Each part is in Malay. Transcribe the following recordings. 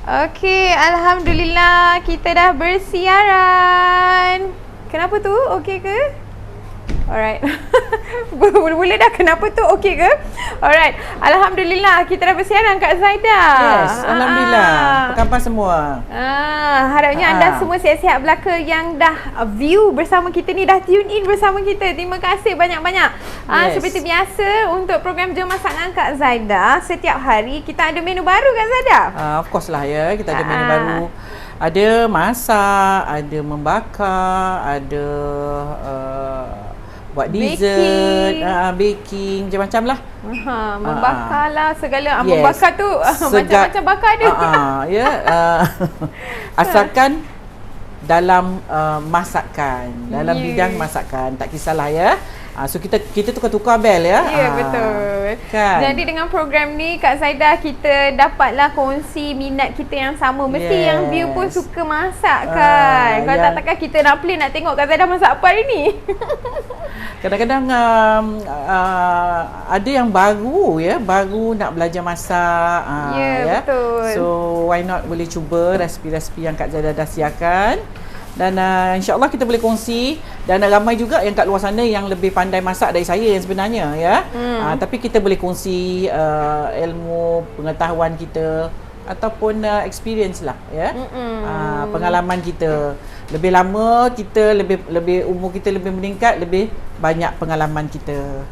Okey, Alhamdulillah kita dah bersiaran. Kenapa tu? Okey ke? Alright. Boleh dah, kenapa tu? Okey ke? Alright. Alhamdulillah kita dah bersiaran Kak Zaida. Yes, Alhamdulillah. Apa khabar semua? Harapnya anda semua sihat-sihat belaka yang dah view bersama kita ni, dah tune in bersama kita. Terima kasih banyak-banyak. Yes. Seperti biasa untuk program Jom Masak dengan Kak Zaida, setiap hari kita ada menu baru Kak Zaida. Of course lah ya, kita ada menu baru. Ada masak, ada membakar, ada buat dessert, baking, macam-macam lah. Membakar lah segala. Yes. Membakar tu macam-macam bakar dia. Asalkan dalam masakan, dalam bidang masakan, tak kisahlah ya. So kita tukar-tukar bel ya. Ya, betul. Kan? Jadi dengan program ni Kak Zaida, kita dapatlah kongsi minat kita yang sama. Mesti yang view pun suka masak kan. Kalau takkan kita nak play nak tengok Kak Zaida masak apa hari ni. Kadang-kadang ada yang baru ya, baru nak belajar masak. Betul. So why not, boleh cuba resipi-resipi yang Kak Zaida dah siapkan. Dan insya-Allah kita boleh kongsi, dan ramai juga yang kat luar sana yang lebih pandai masak dari saya yang sebenarnya ya. Tapi kita boleh kongsi ilmu, pengetahuan kita ataupun experience lah ya. Pengalaman kita. Lebih lama kita, lebih umur kita lebih meningkat, lebih banyak pengalaman kita.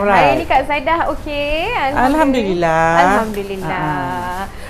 Hari ni Kak Zaida okey. Alhamdulillah.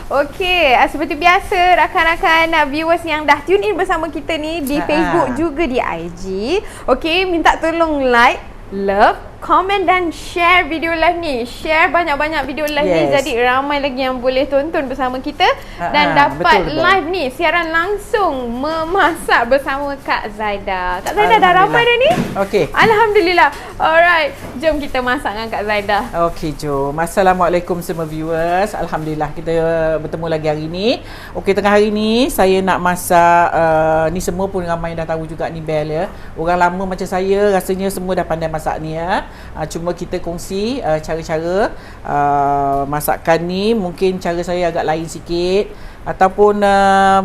Okey, seperti biasa rakan-rakan viewers yang dah tune in bersama kita ni di Facebook juga di IG. Okey, minta tolong like, love, komen dan share video live ni. Share banyak-banyak video live ni, jadi ramai lagi yang boleh tonton bersama kita dan dapat betul. Live ni siaran langsung memasak bersama Kak Zaida. Kak Zaida dah ramai dah ni? Okey. Alhamdulillah. Alright, jom kita masak dengan Kak Zaida. Okey, jom. Assalamualaikum semua viewers. Alhamdulillah kita bertemu lagi hari ni. Okey, tengah hari ni saya nak masak ni semua pun ramai dah tahu juga ni bel ya. Orang lama macam saya rasanya semua dah pandai masak ni ya. Cuma kita kongsi cara-cara masakan ni. Mungkin cara saya agak lain sikit, ataupun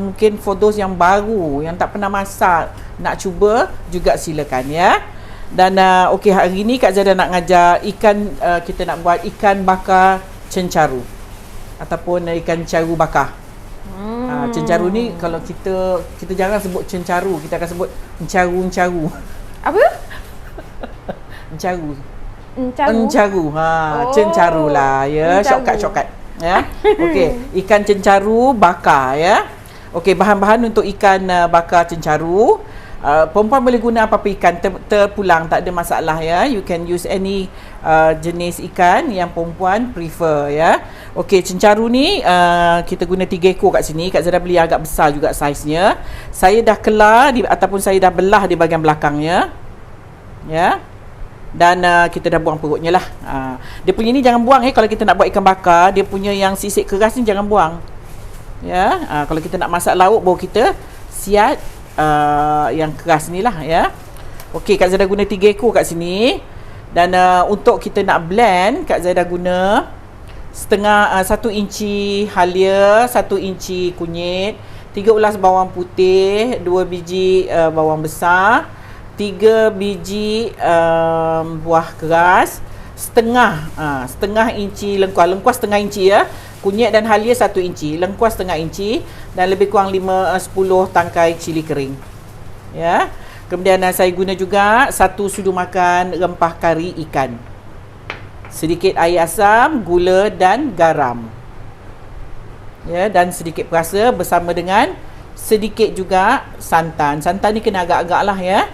mungkin for those yang baru, yang tak pernah masak, nak cuba juga silakan ya. Dan okey, hari ni Kak Zaida nak ngajar ikan, kita nak buat ikan bakar cencaru ataupun ikan caru bakar. Cencaru ni kalau kita jarang sebut cencaru, kita akan sebut encaru. Apa? Encaru. Oh. Cencaru lah ya, shortcut ya. Okey, ikan cencaru bakar ya. Okey, bahan-bahan untuk ikan bakar cencaru, perempuan boleh guna apa-apa ikan terpulang, tak ada masalah ya. You can use any jenis ikan yang perempuan prefer ya. Okey, cencaru ni kita guna 3 ekor kat sini. Kak Zaida beli agak besar juga saiznya. Saya dah kelar ataupun saya dah belah di bahagian belakangnya ya. Dan kita dah buang perutnya lah. Dia punya ni jangan buang kalau kita nak buat ikan bakar. Dia punya yang sisik keras ni jangan buang ya. Kalau kita nak masak lauk, baru kita siat yang keras ni lah ya. Okey, Kak Zaida guna 3 ekor kat sini. Dan untuk kita nak blend, Kak Zaida guna setengah 1 inci halia, 1 inci kunyit, 3 ulas bawang putih, 2 biji bawang besar, 3 biji buah keras, setengah inci lengkuas setengah inci ya. Kunyit dan halia 1 inci, lengkuas setengah inci, dan lebih kurang 5-10 tangkai cili kering ya. Kemudian saya guna juga 1 sudu makan rempah kari ikan, sedikit air asam, gula dan garam ya, dan sedikit perasa bersama dengan sedikit juga santan. Santan ni kena agak-agak lah ya.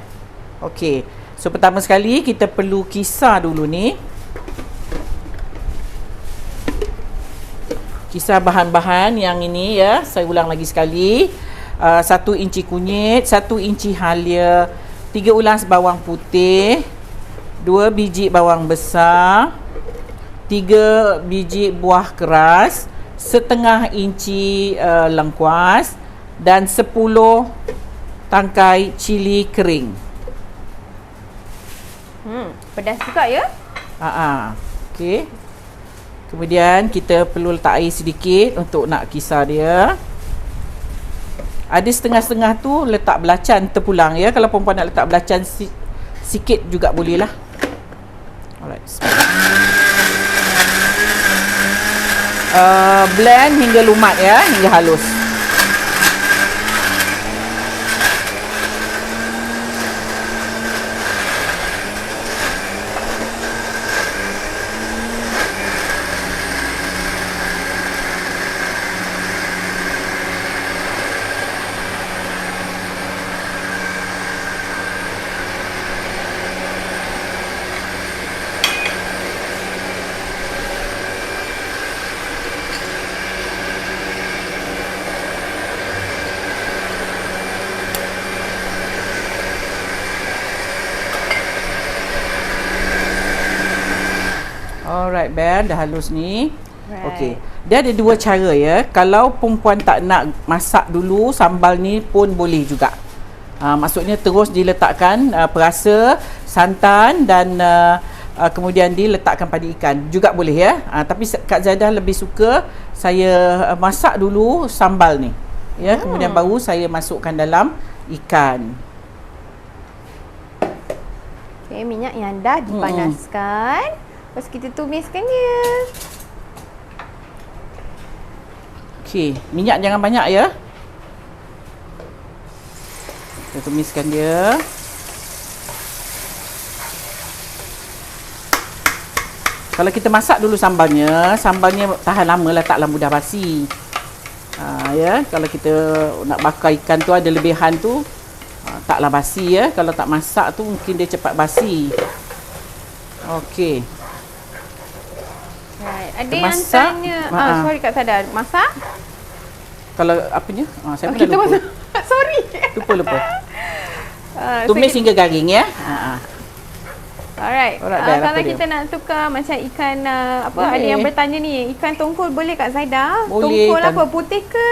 Okey, so pertama sekali kita perlu kisar dulu ni. Kisar bahan-bahan yang ini ya. Saya ulang lagi sekali. 1 inci kunyit, 1 inci halia, 3 ulas bawang putih, 2 biji bawang besar, 3 biji buah keras, setengah inci lengkuas, dan 10 tangkai cili kering. Pedas juga ya? Okey. Kemudian kita perlu letak air sedikit untuk nak kisar dia. Ada setengah-setengah tu letak belacan terpulang ya. Kalau perempuan nak letak belacan sikit juga boleh lah. Alright. Blend hingga lumat ya, hingga halus. Alright Ben, dah halus ni. Right. Okey. Dia ada dua cara ya. Kalau perempuan tak nak masak dulu, sambal ni pun boleh juga. Maksudnya terus diletakkan perasa, santan dan kemudian diletakkan pada ikan. Juga boleh ya. Tapi Kak Zaidah lebih suka saya masak dulu sambal ni. Ya, kemudian baru saya masukkan dalam ikan. Okey, minyak yang dah dipanaskan. Lepas kita tumiskan dia. Okey, minyak jangan banyak ya. Kita tumiskan dia. Kalau kita masak dulu sambalnya tahan lama lah, taklah mudah basi. Ya, kalau kita nak bakar ikan tu ada lebihan tu, taklah basi ya. Kalau tak masak tu mungkin dia cepat basi. Okey. Right. Ada Masak, yang tanya, sorry Kak Sada, masak? Kalau apanya? Saya pun dah Kita lupa. masak. Sorry. Lupa. Tumis hingga garing ya. Alright. Alright, Kalau apa kita dia? nak tukar macam ikan Boleh. ada yang bertanya ni, ikan tongkol boleh Kak Zaida? Boleh, Tongkol ikan- apa? Putih ke?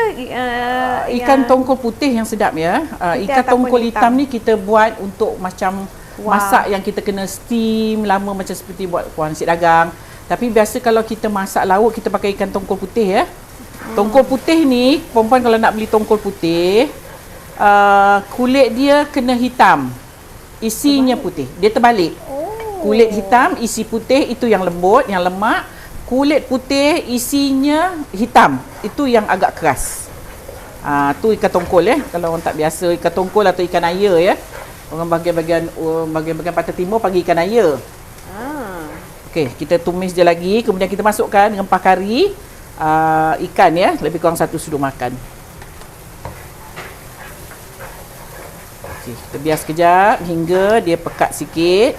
Ikan tongkol putih yang sedap ya. Ikan ataupun tongkol hitam hitam ni kita buat untuk macam masak yang kita kena steam lama, macam seperti buat kuah nasi dagang. Tapi biasa kalau kita masak lauk kita pakai ikan tongkol putih ya. Tongkol putih ni, perempuan kalau nak beli tongkol putih, kulit dia kena hitam, isinya putih. Dia terbalik. Kulit hitam, isi putih, itu yang lembut, yang lemak. Kulit putih, isinya hitam, itu yang agak keras. Tu ikan tongkol ya. Kalau orang tak biasa ikan tongkol atau ikan air ya. Orang bahagian Pantai Timur panggil ikan air. Okey, kita tumis dia lagi, kemudian kita masukkan rempah kari ikan ya, lebih kurang 1 sudu makan. Okey, kita biar sekejap hingga dia pekat sikit.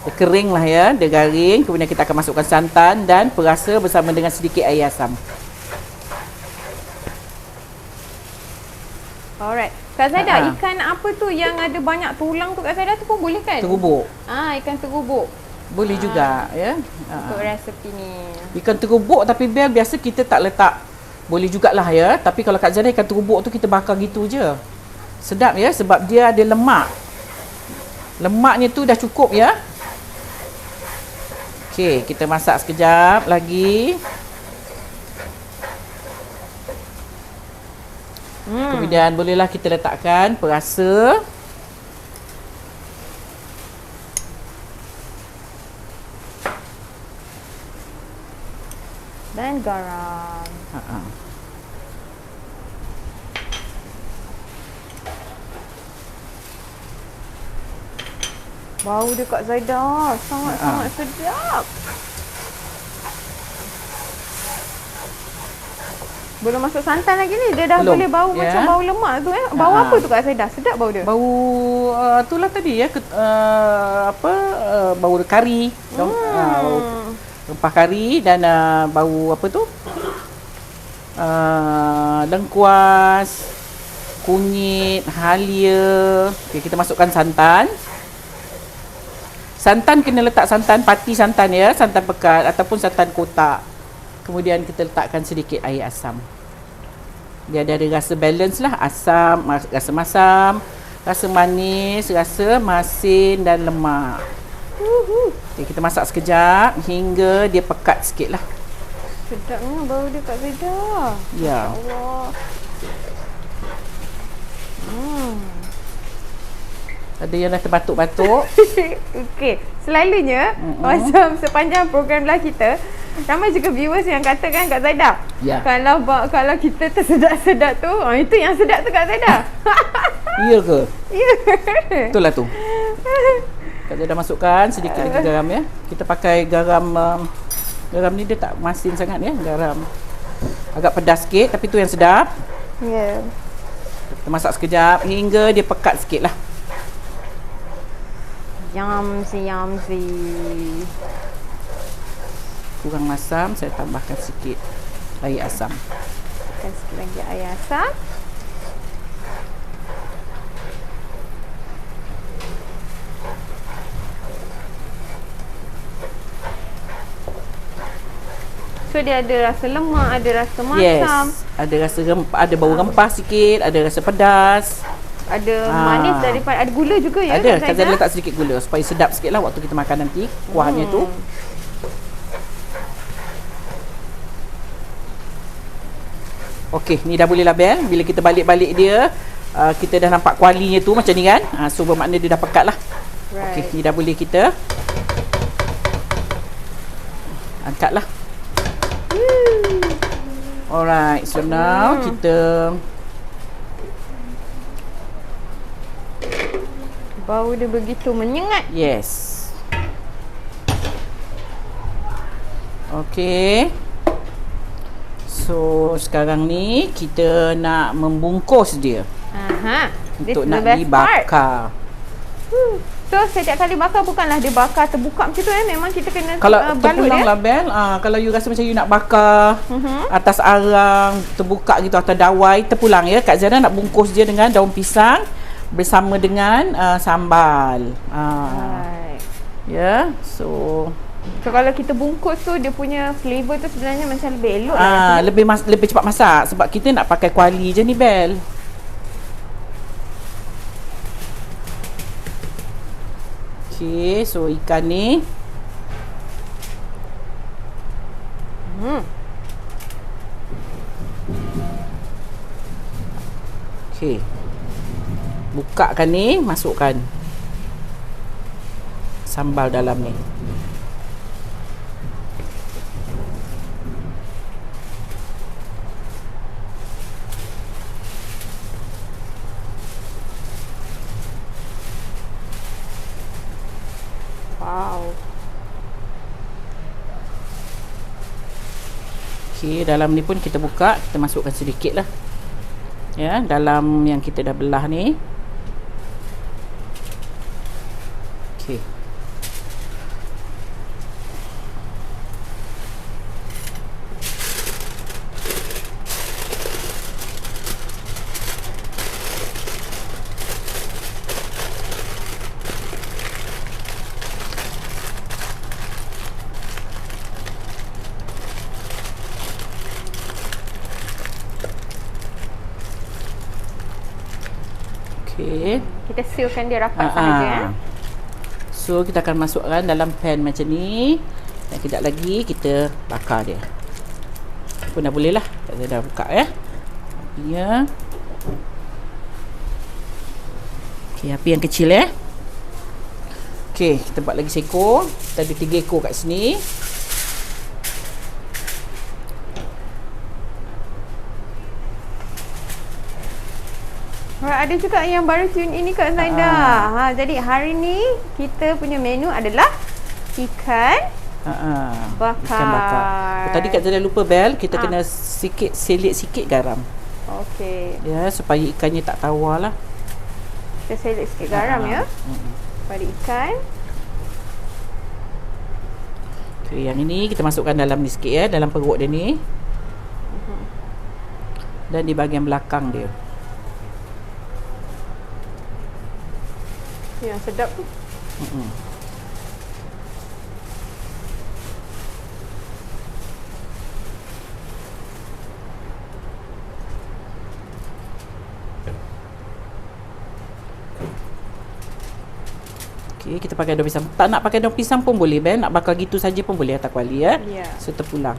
Dia kering lah ya, dia garing. Kemudian kita akan masukkan santan dan perasa bersama dengan sedikit air asam. Alright. Kak Zaida, ikan apa tu yang ada banyak tulang tu Kak Zaida tu pun boleh kan? Terubuk. Ikan terubuk. Boleh juga ya. Untuk resepi ni. Ikan terubuk tapi biasa kita tak letak. Boleh jugalah ya. Tapi kalau Kak Zaida ikan terubuk tu kita bakar gitu je. Sedap ya sebab dia ada lemak. Lemaknya tu dah cukup ya. Okey, kita masak sekejap lagi. Kemudian bolehlah kita letakkan perasa. Dan garam. Bau dia Kak Zaida sangat-sangat sedap. Belum masuk santan lagi ni, dia dah Belum, boleh bau ya. macam bau lemak tu eh. Bau apa tu Kak Zaida? Sedap bau dia. Bau itulah tadi ya, bau kari. Bau rempah kari dan bau apa tu? Lengkuas, kunyit, halia. Okey, kita masukkan santan. Santan kena letak santan pati santan ya, santan pekat ataupun santan kotak. Kemudian kita letakkan sedikit air asam. Dia ada rasa balance lah, asam, rasa masam, rasa manis, rasa masin dan lemak. Okay, kita masak sekejap hingga dia pekat sikit lah. Sedapnya bau dia Kak Zaida. Ya. Allah. Ada yang dah terbatuk-batuk. Okey, selalunya macam sepanjang program live kita, ramai juga viewers yang katakan Kak Zaida, Ya. kalau kita tersedak-sedak tu, itu yang sedap tu Kak Zaida. Ya ke? Ya. Betul lah tu. Kak Zaida masukkan sedikit lagi garam ya. Kita pakai garam garam ni dia tak masin sangat ya. Garam agak pedas sikit tapi tu yang sedap. Ya. Kita masak sekejap hingga dia pekat sikit lah. Yumsy. Kurang masam, saya tambahkan sikit air asam. Tambahkan sikit lagi air asam. So dia ada rasa lemak, ada rasa masam, Yes. Ada rasa rempah, ada bau rempah sikit, ada rasa pedas. ada manis daripada, ada gula juga ya. Ada, Kak Kak Zaida letak sedikit gula supaya sedap sikit lah waktu kita makan nanti kuahnya tu. Okey, ni dah boleh lah Bel. Bila kita balik-balik dia, kita dah nampak kualinya tu macam ni kan. So bermakna dia dah pekat lah. Right. Okey, ni dah boleh kita angkat lah. Alright, so now kita Bau dia begitu menyengat. yes. Okey. So sekarang ni kita nak membungkus dia This untuk is the nak best part. dibakar. So setiap kali bakar bukanlah dia bakar terbuka macam tu memang kita kena Kalau balut terpulang dia. lah Bel, kalau you rasa macam you nak bakar atas arang, terbuka gitu atas dawai, terpulang ya. Kak Zaida nak bungkus dia dengan daun pisang bersama dengan sambal. Right. Ya, so So kalau kita bungkus tu dia punya flavor tu sebenarnya macam lebih elok lah. lebih cepat masak sebab kita nak pakai kuali je ni Bel. Okey, so ikan ni okey. Bukakan ni, masukkan sambal dalam ni. Wow. Okey, dalam ni pun kita buka, kita masukkan sedikit lah. Ya, dalam yang kita dah belah ni. Okey. Okey. Kita sealkan dia rapat sahaja. So kita akan masukkan dalam pan macam ni. Dan kejap lagi kita bakar dia. Pun dah boleh lah. Kita dah buka ya. Ya. Okey, api yang kecil ya. Okey, kita buat lagi seekor. Kita ada 3 ekor kat sini. Ada juga yang baru tune ini Kak Zaida. Jadi hari ni kita punya menu adalah ikan bakar. Ikan bakar. Tadi Kak Zaida lupa Bel, kita kena selit sikit garam. Okey. Ya, supaya ikannya tak tawar lah. Kita selit sikit garam ya. Pada ikan. Okey, yang ini kita masukkan dalam ni sikit ya, dalam perut dia ni. Dan di bahagian belakang dia. Yang sedap tu. Okey, kita pakai daun pisang. Tak nak pakai daun pisang pun boleh, Ben. Nak bakar gitu saja pun boleh atas kuali ya. Ya. So terpulang.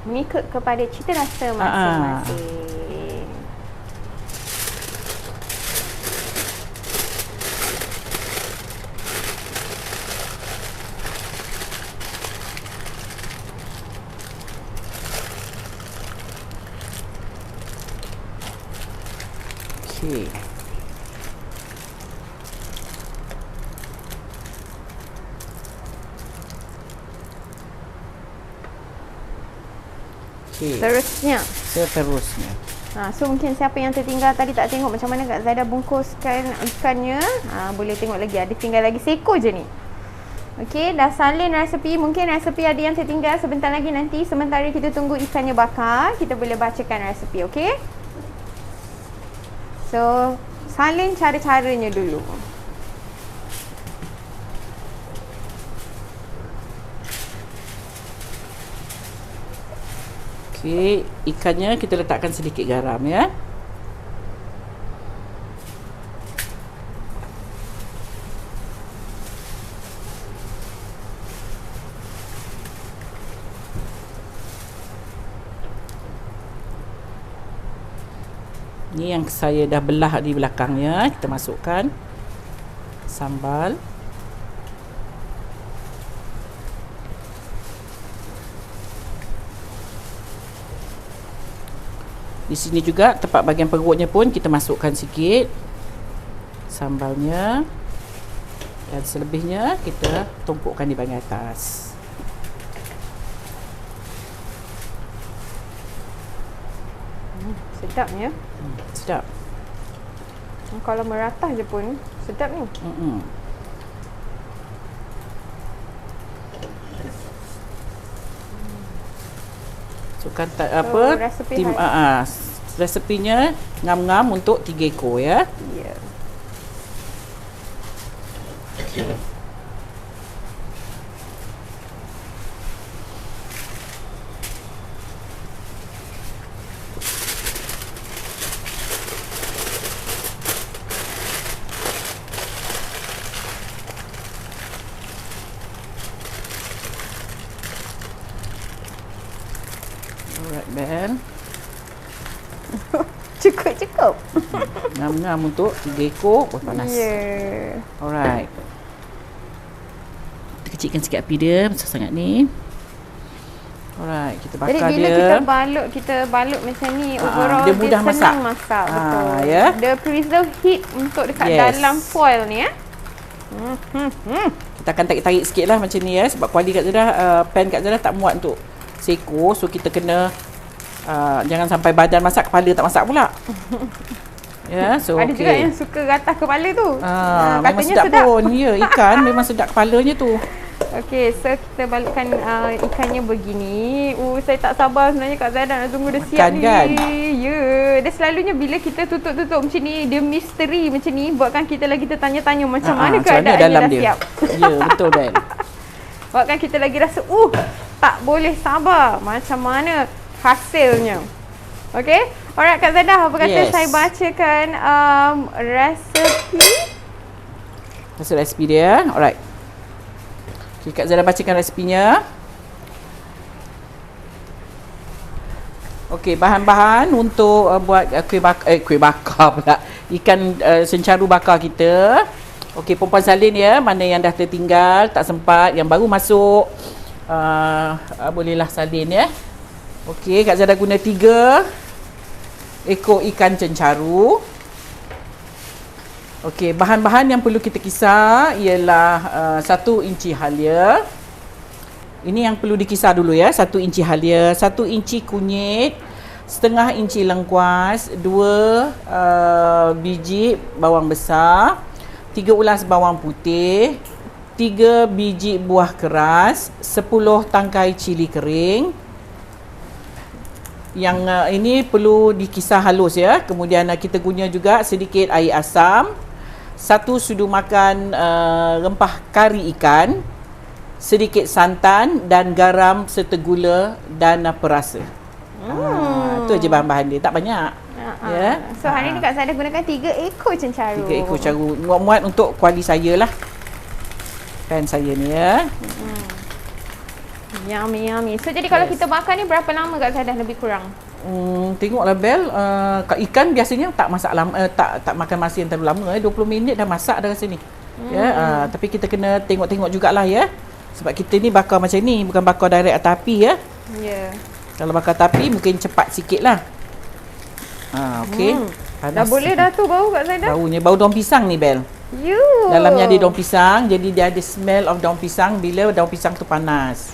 mengikut kepada cita rasa masing-masing. Okey. Seterusnya. So mungkin siapa yang tertinggal tadi tak tengok macam mana Kak Zaida bungkuskan ikannya, boleh tengok lagi, ada tinggal lagi seekor je ni. Okey, dah salin resepi. Mungkin resepi ada yang tertinggal sebentar lagi, nanti sementara kita tunggu ikannya bakar, kita boleh bacakan resepi, okey? So, salin cara-caranya dulu. Okey, ikannya kita letakkan sedikit garam ya. Ni yang saya dah belah di belakangnya, kita masukkan sambal. Di sini juga tempat bahagian perutnya pun kita masukkan sikit sambalnya, dan selebihnya kita tumpukkan di bahagian atas. Sedapnya. Sedap. Kalau meratah je pun sedap ni. Masukkan resepinya ngam-ngam untuk 3 ekor ya. Ya. Alright, Ben. Cukup. Ngam-ngam untuk 3 ekor buah panas. Yeah. Alright. Kita kecilkan sikit api dia, besar sangat ni. Alright, kita bakar dia. Jadi bila kita balut macam ni, overall dia mudah senang masak. Betul. Ya. Dia preserve heat untuk dekat dalam foil ni ya. Kita akan tarik-tarik sikit lah macam ni ya, sebab kuali Kak Zara, pan Kak Zara tak muat untuk seekor, so kita kena jangan sampai badan masak, kepala tak masak pula. Ya, so ada juga yang suka ratah kepala tu. memang sedap pun. Ya, ikan memang sedap kepalanya tu. Okey, so kita balutkan ikannya begini. Saya tak sabar sebenarnya Kak Zaida nak tunggu dia siap ni. Kan? Ya, dia selalunya bila kita tutup-tutup macam ni, dia misteri macam ni, buatkan kita lagi tertanya-tanya macam mana keadaannya dah siap. Ya, betul kan. Buatkan kita lagi rasa, tak boleh sabar macam mana hasilnya. Okey? Alright Kak Zaida, apa kata saya bacakan resepi dia. Alright. Okay, Kak Zaida bacakan resepinya. Okey, bahan-bahan untuk buat kuih bakar pula. Ikan sencaru bakar kita. Okey, perempuan salin ya, mana yang dah tertinggal, tak sempat, yang baru masuk, bolehlah salin ya. Okey, Kak Zaida guna 3 ekor ikan cencaru. Okey, bahan-bahan yang perlu kita kisar ialah 1 inci halia. Ini yang perlu dikisar dulu ya. 1 inci halia, 1 inci kunyit, setengah inci lengkuas, 2 biji bawang besar, 3 ulas bawang putih, 3 biji buah keras, 10 tangkai cili kering. Yang ini perlu dikisar halus ya. Kemudian kita guna juga sedikit air asam, 1 sudu makan rempah kari ikan, sedikit santan dan garam serta gula dan perasa. Itu je bahan-bahan dia, tak banyak. Ya. So hari ni Kak Zaida gunakan 3 ekor cencaru. 3 ekor cencaru. Muat-muat untuk kuali saya lah. Pan saya ni ya. Yummy, yummy. So jadi kalau kita makan ni berapa lama Kak Zaidah lebih kurang? Tengoklah Bel, ikan biasanya tak masak lama, tak makan masa yang terlalu lama. 20 minit dah masak dah rasa ni. Ya, tapi kita kena tengok-tengok jugalah ya. Sebab kita ni bakar macam ni, bukan bakar direct atas api ya. Ya. Kalau bakar atas api mungkin cepat sikit lah. Okey. Dah boleh dah tu bau Kak Zaidah? Baunya bau daun pisang ni Bel. Dalamnya ada daun pisang, jadi dia ada smell of daun pisang bila daun pisang tu panas.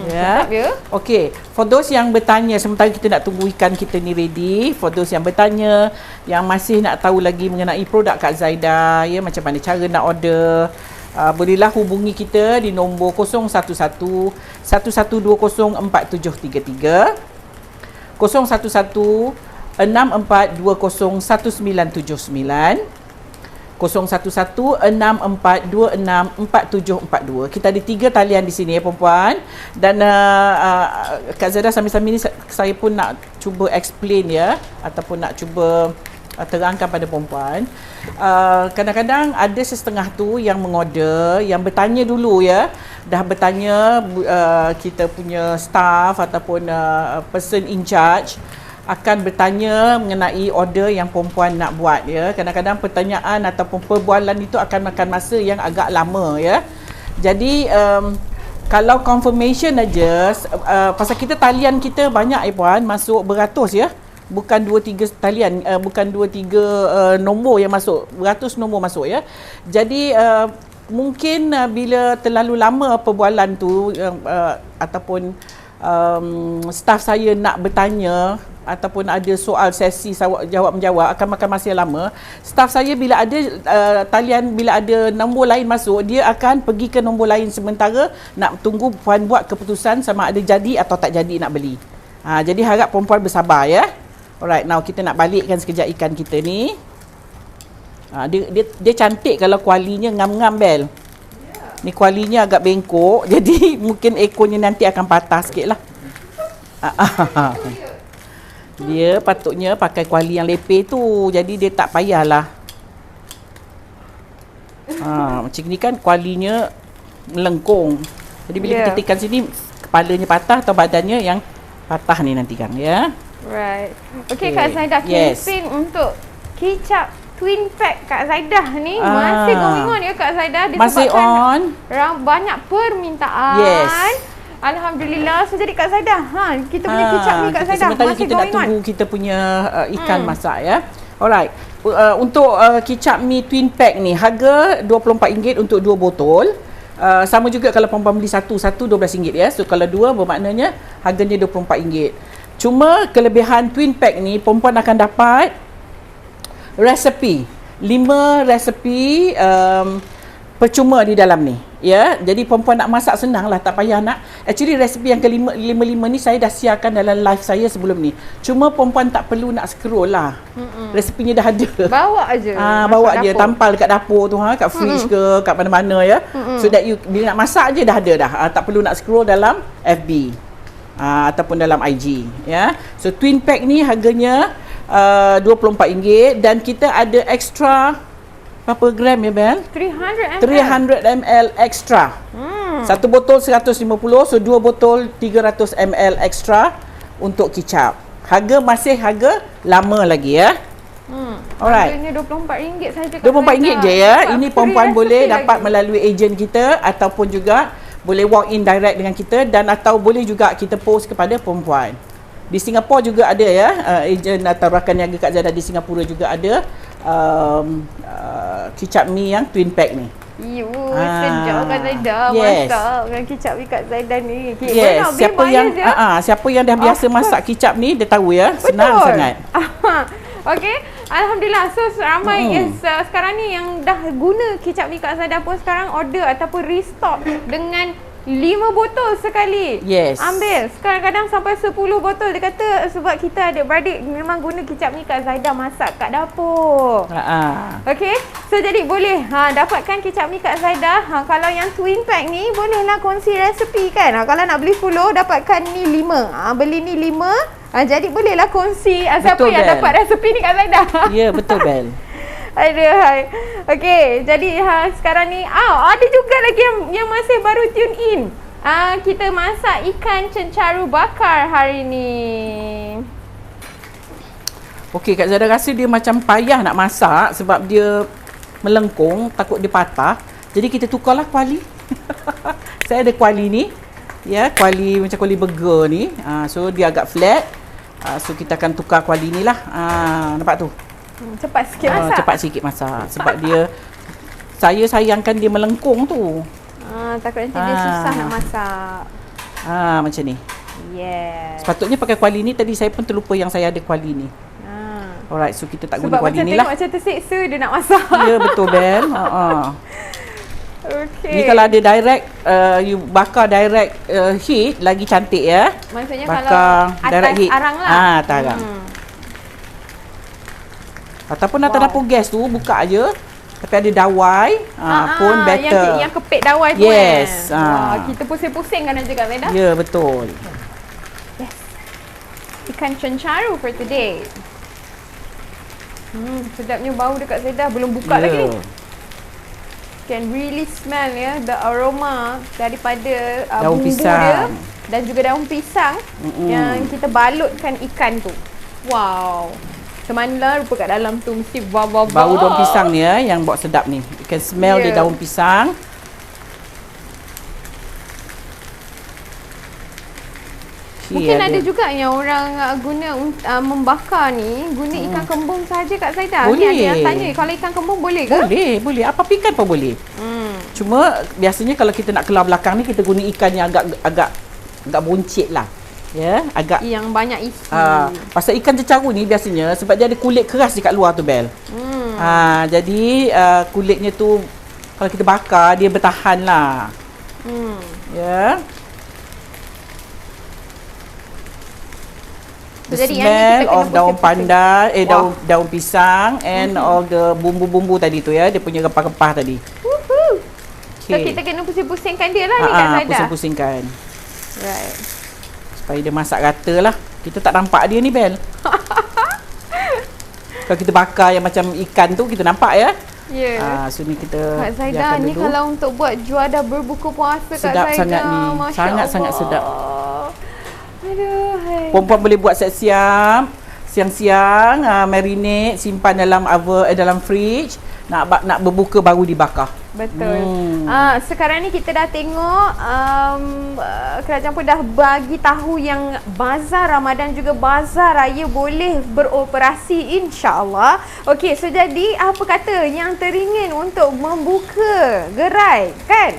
Sedap ya? Okey, for those yang bertanya, sementara kita nak tunggu ikan kita ni ready, for those yang bertanya, yang masih nak tahu lagi mengenai produk Kak Zaidah, ya, macam mana cara nak order, bolehlah hubungi kita di nombor 011 1120 4733, 011 6420 1979, 011-6426-4742. Kita ada 3 talian di sini ya perempuan. Dan Kak Zaidah sambil-sambil ni saya pun nak cuba explain ya, ataupun nak cuba terangkan pada perempuan. Kadang-kadang ada sesetengah tu yang mengorder, yang bertanya dulu ya. Dah bertanya kita punya staff ataupun person in charge akan bertanya mengenai order yang perempuan nak buat ya. Kadang-kadang pertanyaan ataupun perbualan itu akan makan masa yang agak lama ya. Jadi kalau confirmation aja, pasal kita talian kita banyak puan, masuk beratus ya. Bukan 2-3 talian, bukan 2-3 nombor yang masuk, beratus nombor masuk ya. Jadi mungkin bila terlalu lama perbualan tu ataupun staff saya nak bertanya ataupun ada soal sesi jawab-menjawab akan makan masa yang lama. Staff saya bila ada talian, bila ada nombor lain masuk, dia akan pergi ke nombor lain sementara nak tunggu puan buat keputusan sama ada jadi atau tak jadi nak beli. Jadi harap perempuan bersabar ya. Alright, now kita nak balikkan sekejap ikan kita ni. Dia cantik kalau kualinya ngam-ngam Bel. Ni kualinya agak bengkok, jadi mungkin ekornya nanti akan patah sikit lah. Dia patutnya pakai kuali yang lepeh tu, jadi dia tak payahlah. Macam ni kan kualinya melengkung. Jadi bila kita tekan sini, kepalanya patah atau badannya yang patah ni nanti kan ya. Right. Okay Kak Zaidah, campaign untuk kicap twin pack Kak Zaidah ni masih going on ya Kak Zaidah, masih on. Banyak permintaan. Yes. Alhamdulillah. So jadi Kak Zaidah, kita punya kicap ni Kak Zaidah sementara masih kita nak tunggu kita punya ikan masak ya. Alright. Untuk kicap mi twin pack ni harga RM24 untuk 2 botol. Sama juga kalau perempuan beli satu RM12 ya. So kalau 2 bermaknanya harganya RM24. Cuma kelebihan twin pack ni perempuan akan dapat resepi, 5 resepi percuma di dalam ni ya. Jadi perempuan nak masak senang lah, tak payah nak. Actually resepi yang ke-5 ni saya dah siarkan dalam live saya sebelum ni. Cuma perempuan tak perlu nak scroll lah. Resepinya dah ada. Bawa aje. Bawa je, tampal dekat dapur tu kat fridge ke kat mana-mana ya. So that you bila nak masak je dah ada dah. Tak perlu nak scroll dalam FB. Ataupun dalam IG ya. So twin pack ni harganya RM24 dan kita ada extra berapa gram ya Bel? 300 ml extra. Satu botol 150, so 2 botol 300 ml extra untuk kicap. Harga masih harga lama lagi ya. Alright. Harganya RM24 saja. RM24 je ya. Ini perempuan boleh dapat melalui ejen kita ataupun juga boleh walk in direct dengan kita dan atau boleh juga kita post kepada perempuan. Di Singapura juga ada ya, ejen atau rakan niaga Kak Zaidah di Singapura juga ada kicap mi yang twin pack ni. Sedap Kak Zaidah, masak dengan kicap mi Kak Zaidah ni. Yes, siapa yang dah biasa masak kicap ni dia tahu ya, senang sangat. Okey, alhamdulillah. So ramai sekarang ni yang dah guna kicap mi Kak Zaidah pun sekarang order ataupun restock dengan 5 botol sekali. Yes. Ambil. Kadang-kadang sampai 10 botol. Dia kata sebab kita adik-beradik memang guna kicap ni Kak Zaidah masak kat dapur. Okey. So jadi boleh dapatkan kicap ni Kak Zaidah. Kalau yang twin pack ni bolehlah kongsi resepi kan. Kalau nak beli 10 dapatkan ni 5. Beli ni 5. Jadi bolehlah kongsi siapa yang dapat resepi ni Kak Zaidah. Ya, betul Bel. Aduh. Okey, jadi sekarang ni ada juga lagi yang masih baru tune in. Kita masak ikan cencaru bakar hari ni. Okey, Kak Zaida rasa dia macam payah nak masak sebab dia melengkung, takut dia patah. Jadi kita tukarlah kuali. Saya ada kuali ni. Ya, kuali macam kuali burger ni. So dia agak flat. So kita akan tukar kuali ni lah. Nampak tu? Cepat sikit masak. Cepat sikit masak sebab dia saya sayangkan dia melengkung tu. Takut nanti dia susah nak masak. Macam ni. Yes. Sepatutnya pakai kuali ni, tadi saya pun terlupa yang saya ada kuali ni. Alright, so kita tak guna kuali ni lah. Sebab macam terseksa dia nak masak. Ya, betul Bel. Okey. Ni kalau ada direct, you bakar direct heat, lagi cantik ya. Maksudnya bakar kalau direct atas heat. arang lah. Atas arang. Ataupun atas dapur gas tu, buka aje. Tapi ada dawai, pun better. Yang kepit dawai tu yes. Kita pusing-pusing kan juga Zaida. Ya, betul. Yes. Ikan cencaru for today. Sedapnya bau dekat Zaida. Belum buka lagi ni. Can really smell ya, the aroma daripada daun bumbu pisang dia dan juga daun pisang yang kita balutkan ikan tu. Wow. Semana rupa kat dalam tu mesti bau daun pisang ni ya, yang buat sedap ni. You can smell the daun pisang. Mungkin ada juga yang orang guna membakar ni, guna ikan kembung saja Kak Zaida. Boleh. Ni ada yang tanya, kalau ikan kembung boleh ke? Boleh. Apa ikan pun boleh. Cuma biasanya kalau kita nak keluar belakang ni, kita guna ikan yang agak buncit lah. Ya, agak yang banyak isi. Pasal ikan cencaru ni biasanya sebab dia ada kulit keras dekat luar tu Bel. Jadi kulitnya tu kalau kita bakar dia bertahan lah. Ya. The jadi smell of daun pandan, daun pisang and all the bumbu-bumbu tadi tu ya, dia punya rempah-rempah tadi. So kita kena pusing-pusingkan dia lah ni Kak Zaida. Pusing-pusingkan. Right. Supaya dia masak rata lah. Kita tak nampak dia ni Bel. Kalau kita bakar yang macam ikan tu, kita nampak ya. Ya. So ni kita Kak Zaida ni dulu. kalau untuk buat juada berbuka puasa sedap Kak Zaida. Sangat ni. Sangat-sangat sedap. Aduh, hai. Perempuan boleh buat siap-siap. Siang-siang marinate, simpan dalam oven, dalam fridge. Nak berbuka baru dibakar. Betul. Sekarang ni kita dah tengok kerajaan pun dah bagi tahu yang bazar Ramadan juga bazar raya boleh beroperasi insya-Allah. Okey, so jadi apa kata yang teringin untuk membuka gerai kan?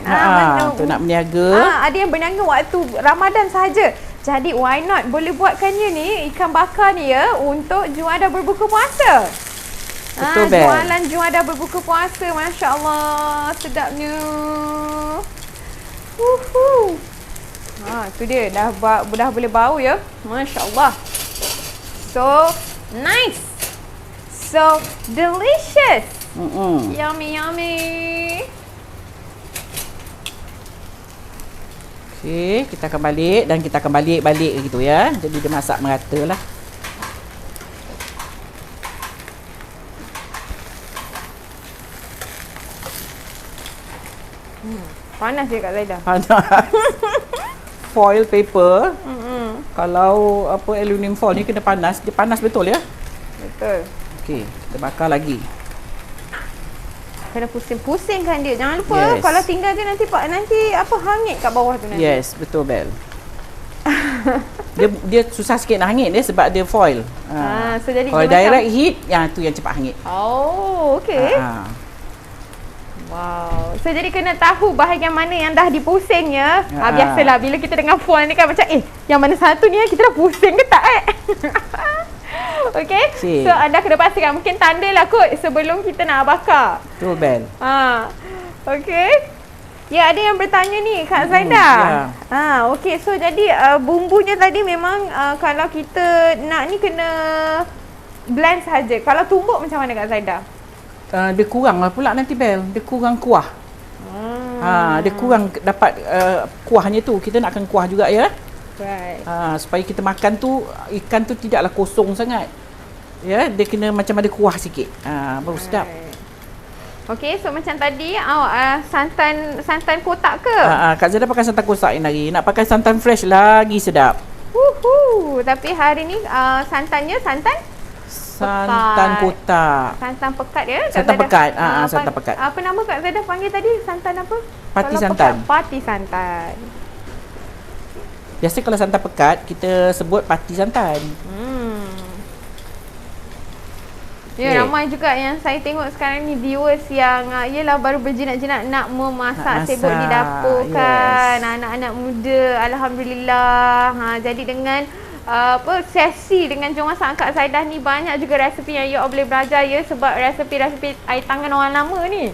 Untuk nak berniaga. Ada yang berniaga waktu Ramadan saja. Jadi why not boleh buatkannya ni ikan bakar ni ya untuk juada berbuka puasa. Betul, jualan juada berbuka puasa, masya-Allah, sedapnya. Tu dia dah boleh bau ya. Masya-Allah. So nice. So delicious. Yummy yummy. Okey, kita akan balik dan kita akan balik gitu ya. Jadi dia masak merata lah. Panas je Kak Zaida. Panas. Foil paper. Kalau aluminium foil ni kena panas, dia panas betul ya? Betul. Okey, kita bakar lagi. Kena pusing-pusingkan dia. Jangan lupa kalau tinggal je nanti hangit kat bawah tu nanti. Yes, betul Bel. dia susah sikit nak hangit dia sebab dia foil. So jadi kalau direct heat, yang tu yang cepat hangit. Oh, okey. Wow. So jadi kena tahu bahagian mana yang dah dipusing ya. Biasalah bila kita dengan foil ni kan macam yang mana satu ni kita dah pusing ke tak Okey. So anda kena pastikan mungkin tanda lah kot sebelum kita nak bakar. Betul Bel. Okey. Ya, ada yang bertanya ni Kak Zaida. Okey. So jadi bumbunya tadi memang kalau kita nak ni kena blend saja. Kalau tumbuk macam mana Kak Zaida? Dia kurang lah pula nanti Bel. Dia kurang kuah. Dia kurang dapat kuahnya tu. Kita nakkan kuah juga ya. Right. Supaya kita makan tu ikan tu tidaklah kosong sangat. Ya, dia kena macam ada kuah sikit. Baru sedap. Okey, so macam tadi santan kotak ke? Kak Zaida pakai santan kotak ini lagi. Nak pakai santan fresh lagi sedap. Tapi hari ni santannya santan kotak. Santan pekat ya? Santan pekat. Santan pekat. Apa nama Kak Zaida panggil tadi? Santan apa? Pati Kalau santan. Pekat, pati santan. Biasa kalau santan pekat, kita sebut pati santan. Ya, ramai juga yang saya tengok sekarang ni viewers yang yelah baru berjinak-jinak nak memasak, sibuk di dapur kan. Anak-anak muda, alhamdulillah. Jadi dengan sesi dengan Jom Masak Kak Zaidah ni banyak juga resepi yang you all boleh belajar ya, sebab resepi-resepi air tangan orang lama ni.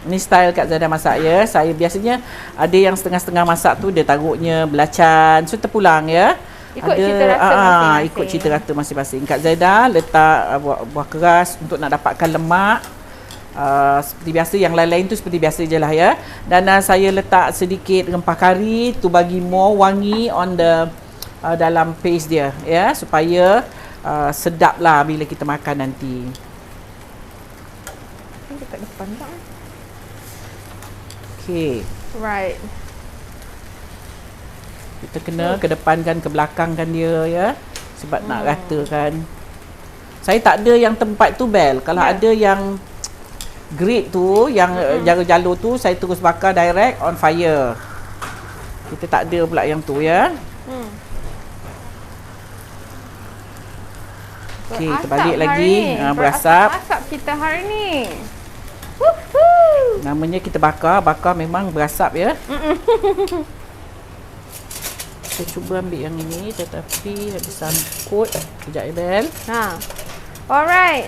Ni style Kak Zaidah masak ya. Saya biasanya ada yang setengah-setengah masak tu dia taruhnya belacan, so terpulang ya. Ikut cita rasa masing-masing. Ikut cita rasa masing-masing. Kak Zaidah letak buah keras untuk nak dapatkan lemak. Seperti biasa, yang lain-lain tu seperti biasa je lah ya. Dan saya letak sedikit rempah kari tu bagi more wangi on the dalam paste dia ya, supaya sedap lah bila kita makan nanti. Dekat depan tak? Okay. Right. Kita kena kedepankan, ke belakangkan dia ya, sebab nak ratakan. Saya tak ada yang tempat tu Bel. Kalau ada yang grate tu, yang jalur tu, saya terus bakar direct on fire. Kita tak ada pula yang tu ya. Okey, kita balik lagi. Berasap. Berasap kita hari ni. Namanya kita bakar memang berasap ya. Saya cuba ambil yang ini, tetapi ada sangkut. Sekejap ya Bel. Alright.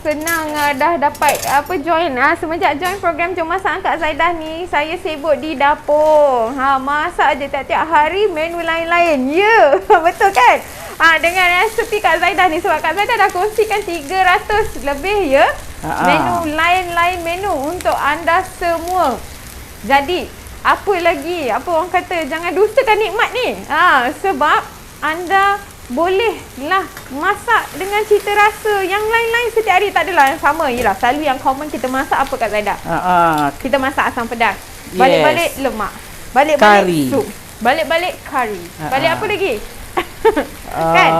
Senang dah dapat join. Semenjak join program Jom Masak Kak Zaidah ni, saya sibuk di dapur. Masak je tiap-tiap hari, menu lain-lain. Betul kan? Dengan resepi Kak Zaidah ni, sebab Kak Zaidah dah kongsikan 300 lebih ya. Menu lain-lain menu untuk anda semua. Jadi apa lagi? Apa orang kata, jangan dustakan nikmat ni. Sebab anda bolehlah masak dengan cita rasa yang lain-lain setiap hari. Tak adalah yang sama. Yelah, selalu yang common kita masak apa Kak Zaidah? Kita masak asam pedas. Balik-balik lemak. Balik-balik sup. Balik-balik kari. Balik apa lagi? Kan?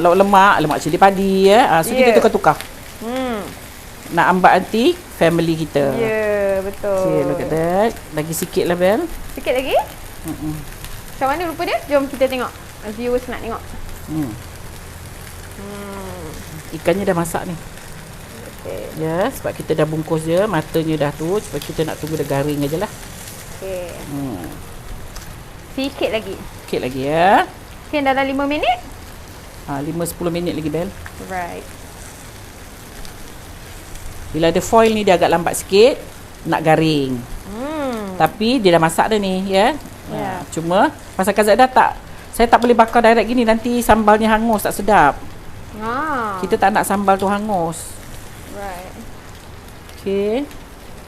Lauk lemak cili padi ya. So kita tukar-tukar. Nak ambat nanti family kita. Betul. Okay, look at that. Lagi sikit lah Bel. Sikit lagi? Macam mana rupa dia? Jom kita tengok. Viewers nak tengok. Ikannya dah masak ni. Okay. Ya, sebab kita dah bungkus je, matanya dah tu. Sebab kita nak tunggu dia garing aja lah. Okay. Sikit lagi. Sikit lagi ya. Okay, dalam 5 minit? 5-10 minit lagi Bel. Right. Bila ada foil ni dia agak lambat sikit nak garing. Tapi dia dah masak dah ni ya. Cuma pasal Kak Zaidah saya tak boleh bakar direct gini, nanti sambalnya hangus, tak sedap. Kita tak nak sambal tu hangus. Right. Okay.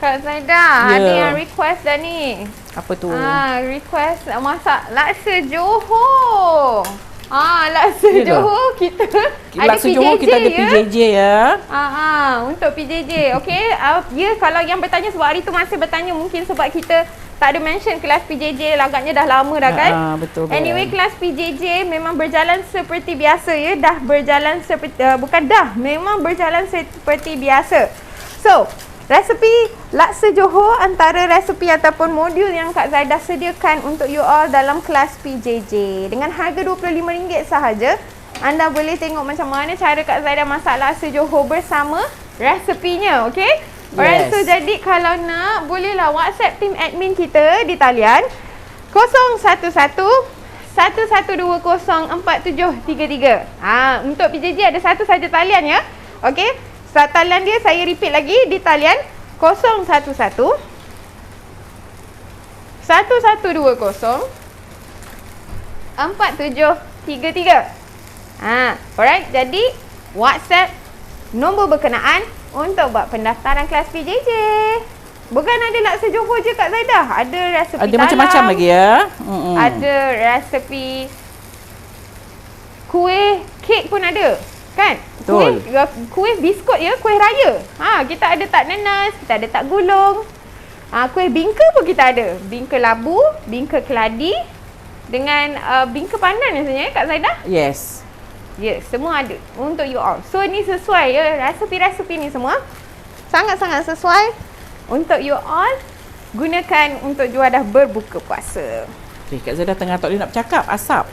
Kak Zaidah, ada yang request dah ni. Apa tu? Request masak laksa Johor. Laksa Johor kita ada laksa Johor kita ada PJJ ya. Untuk PJJ. Okey, kalau yang bertanya, sebab hari tu masih bertanya, mungkin sebab kita tak ada mention kelas PJJ, agaknya dah lama dah kan. Betul. Anyway, kelas PJJ memang berjalan seperti biasa ya. Dah berjalan seperti memang berjalan seperti biasa. So, resepi laksa Johor antara resepi ataupun modul yang Kak Zaidah sediakan untuk you all dalam kelas PJJ. Dengan harga RM25 sahaja, anda boleh tengok macam mana cara Kak Zaidah masak laksa Johor bersama resepinya, okey? Alright, so jadi kalau nak, bolehlah WhatsApp team admin kita di talian 011 1120 4733. Untuk PJJ ada satu saja talian ya. Okey. Talian dia saya repeat lagi di talian 011 1120 4733. Alright, jadi WhatsApp nombor berkenaan untuk buat pendaftaran kelas PJJ. Bukan ada laksa Johor je Kak Zaidah, ada resepi ada macam-macam lagi ya. Ada resepi kuih kek pun ada. Kan? Betul. Kuih biskut ya, kuih raya. Kita ada tak nanas, kita ada tak gulung. Kuih bingka pun kita ada. Bingka labu, bingka keladi dengan bingka pandan rasanya Kak Zaidah. Yes. Yes, semua ada untuk you all. So ni sesuai ya, resepi-resepi ni semua sangat-sangat sesuai untuk you all gunakan untuk juadah berbuka puasa. Okay, Kak Zaidah tengah tak boleh nak bercakap, asap.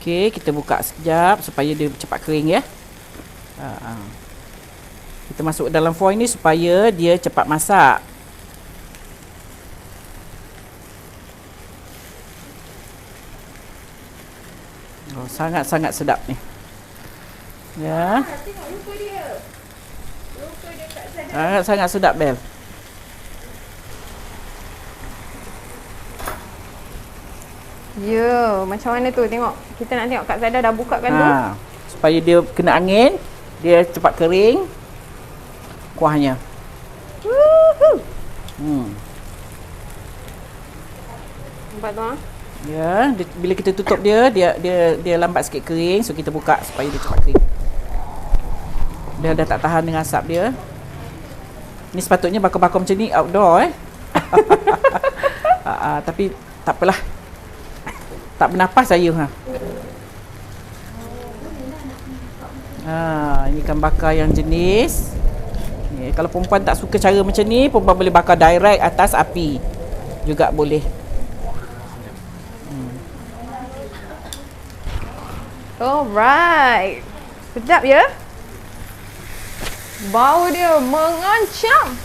Okey, kita buka sekejap supaya dia cepat kering ya. Kita masuk dalam foil ni supaya dia cepat masak. Oh, sangat-sangat sedap ni. Ya. Tengok rupa dia. Rupa dia Kak Zaidah. Sangat-sangat sedap, Bel. Ya, macam mana tu? Tengok. Kita nak tengok Kak Zaidah dah buka kan tu. Supaya dia kena angin, dia cepat kering kuahnya. Woohoo. Nampak tu Ya, bila kita tutup dia lambat sikit kering, so kita buka supaya dia cepat kering. Dia dah tak tahan dengan asap dia. Ni sepatutnya bakar-bakar macam ni outdoor tapi tak apalah. Tak bernapas saya ini ikan bakar yang jenis ni. Kalau perempuan tak suka cara macam ni, perempuan boleh bakar direct atas api juga boleh. Alright. Sedap ya? Bau dia mengancam.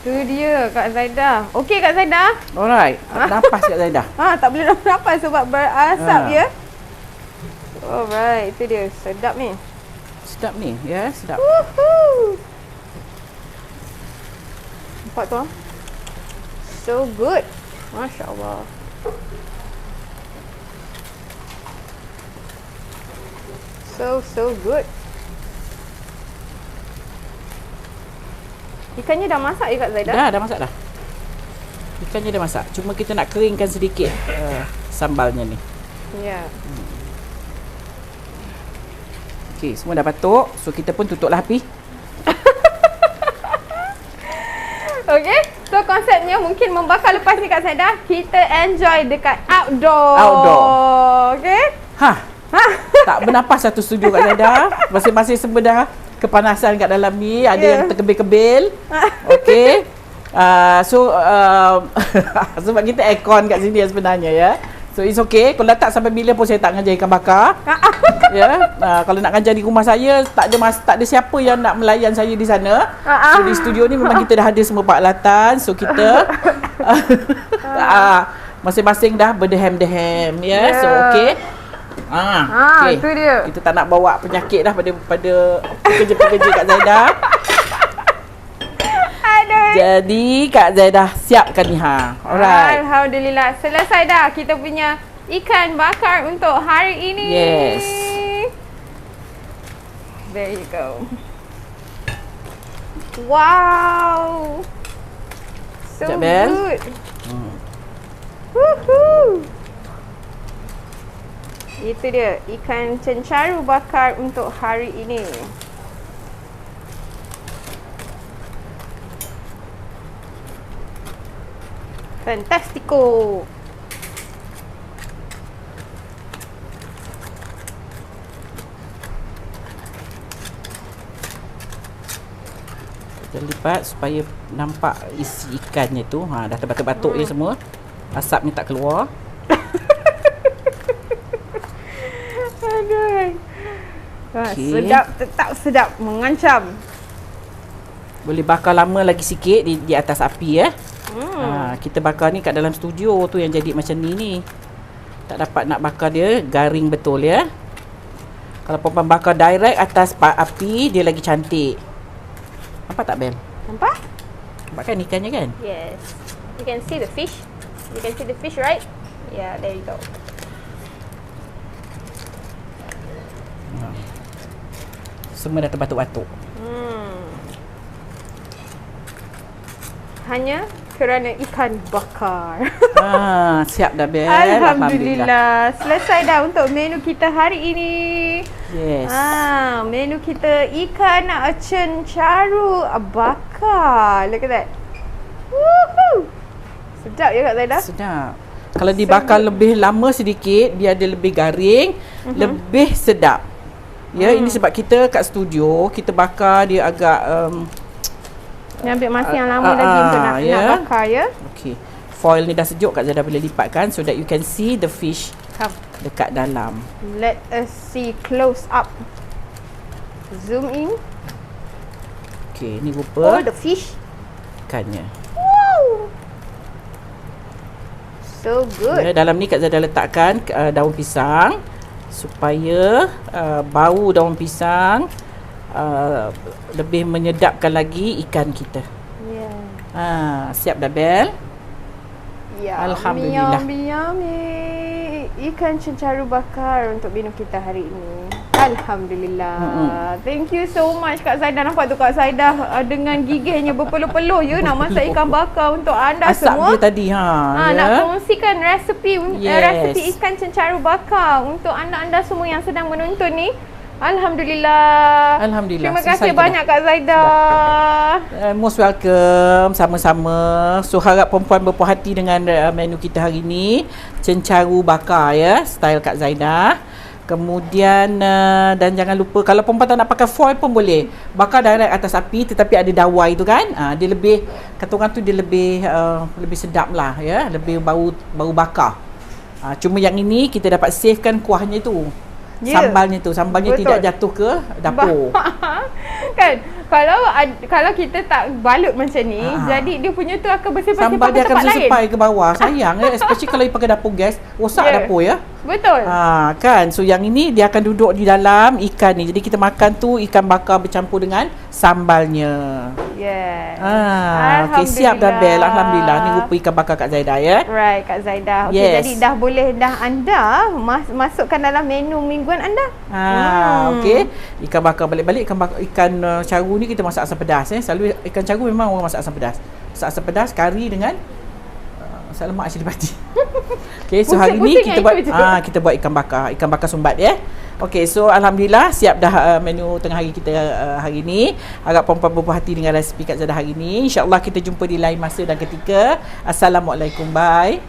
Tu dia Kak Zaidah. Okey Kak Zaidah. Alright. Tak bernapas Kak Zaidah. Tak boleh nak bernapas sebab berasap ya. Alright, itu dia. Sedap ni. Sedap ni, ya, sedap. Woohoo. Nampak tu So good. Masya Allah. So good. Ikannya dah masak ya Kak Zaidah? Dah masak dah. Ikannya dah masak. Cuma kita nak keringkan sedikit sambalnya ni. Ya. Okey, semua dah batuk. So kita pun tutuplah api. Okey. So konsepnya mungkin membakar lepas ni Kak Zaidah, kita enjoy dekat outdoor. Okey? Tak bernapas satu studio Kak Zaidah. Masing-masing semua dah kepanasan kat dalam ni. Ada yang terkebil-kebil. Okey. Sebab kita aircon kat sini sebenarnya ya. So it's okay. Kalau tak sampai bila pun saya tak ngajar ikan bakar. Ya. Kalau nak ngajar di rumah saya, tak ada siapa yang nak melayan saya di sana. So di studio ni memang kita dah ada semua peralatan. So kita masing-masing dah berdehem-dehem ya. So okay. Okay. Itu dia. Kita tak nak bawa penyakit dah pada pekerja-pekerja Kak Zaidah. Jadi Kak Zaidah siapkan ni Alright. Alhamdulillah. Selesai dah kita punya ikan bakar untuk hari ini. Yes. There you go. Wow. So Sekejap, Bel. good. Woohoo. Itu dia ikan cencaru bakar untuk hari ini. Fantastico. Kita lipat supaya nampak isi ikannya tu. Dah terbatuk-batuk je semua. Asapnya tak keluar. Aduh. Okay. Sedap, tetap sedap, mengancam. Boleh bakar lama lagi sikit di atas api ya. Kita bakar ni kat dalam studio tu yang jadi macam ni. Tak dapat nak bakar dia garing betul ya. Kalau perempuan bakar direct atas api, dia lagi cantik. Nampak tak, Bel? Nampak? Nampak kan ikannya kan? Yes. You can see the fish. You can see the fish, right? Yeah, there you go. Semua dah terbatuk-batuk. Hanya kerana ikan bakar. Siap dah, Bel. Alhamdulillah. Selesai dah untuk menu kita hari ini. Yes. Menu kita ikan cencaru bakar. Look at that. Woohoo! Sedap ya Kak Zaida? Sedap. Kalau dibakar lebih lama sedikit, biar dia lebih garing, lebih sedap. Ya, ini sebab kita kat studio, kita bakar dia agak dia ambil masa yang lama lagi untuk nak bakar ya. Okey. Foil ni dah sejuk, Kak Zaida boleh lipatkan so that you can see the fish dekat dalam. Let us see close up. Zoom in. Okey, ni rupa the fish. ikannya. Wow. So good. Ya, dalam ni Kak Zaida letakkan daun pisang supaya bau daun pisang lebih menyedapkan lagi ikan kita. Siap dah, Bel? Ya, Alhamdulillah. Yummy. Ikan cencaru bakar untuk menu kita hari ini. Alhamdulillah. Thank you so much Kak Zaida. Nampak tu Kak Zaida dengan gigihnya berpeluh-peluh ya nak masak ikan bakar untuk anda Asap semua. Dia tadi nak kongsikan resepi resepi ikan cencaru bakar untuk anda-anda semua yang sedang menonton ni. Alhamdulillah. Terima kasih banyak Kak Zaida. Most welcome. Sama-sama. So harap perempuan berpuas hati dengan menu kita hari ni. Cencaru bakar ya, style Kak Zaida. Kemudian dan jangan lupa kalau perempuan tak nak pakai foil pun boleh. Bakar direct atas api tetapi ada dawai tu kan. Dia lebih, kata orang tu dia lebih sedap lah ya, lebih bau bakar. Cuma yang ini kita dapat savekan kuahnya tu. Sambalnya tidak jatuh ke dapur. Kan kalau kita tak balut macam ni, jadi dia punya tu akan bersepah-sepah sambal dia akan tempat lain. bersepai ke bawah. Sayang ya, especially kalau you pakai dapur gas, rosak dapur ya. Betul. Kan. So yang ini dia akan duduk di dalam ikan ni. Jadi kita makan tu ikan bakar bercampur dengan sambalnya. Yes. Okey, siap dah, Bel. Alhamdulillah. Ni rupa ikan bakar Kak Zaida ya. Right, Kak Zaida. Okey, jadi dah boleh anda masukkan dalam menu mingguan anda. Okey. Ikan bakar balik-balik ikan caru ni kita masak asam pedas Selalu ikan caru memang orang masak asam pedas. Masak asam pedas kari dengan masak lemak cili padi. Okey, so hari ni kita buat ikan bakar sumbat ya. Okey, so alhamdulillah siap dah menu tengah hari kita hari ni. Harap perempuan berpuas hati dengan resipi Kak Zaida hari ni. InsyaAllah kita jumpa di lain masa dan ketika. Assalamualaikum. Bye.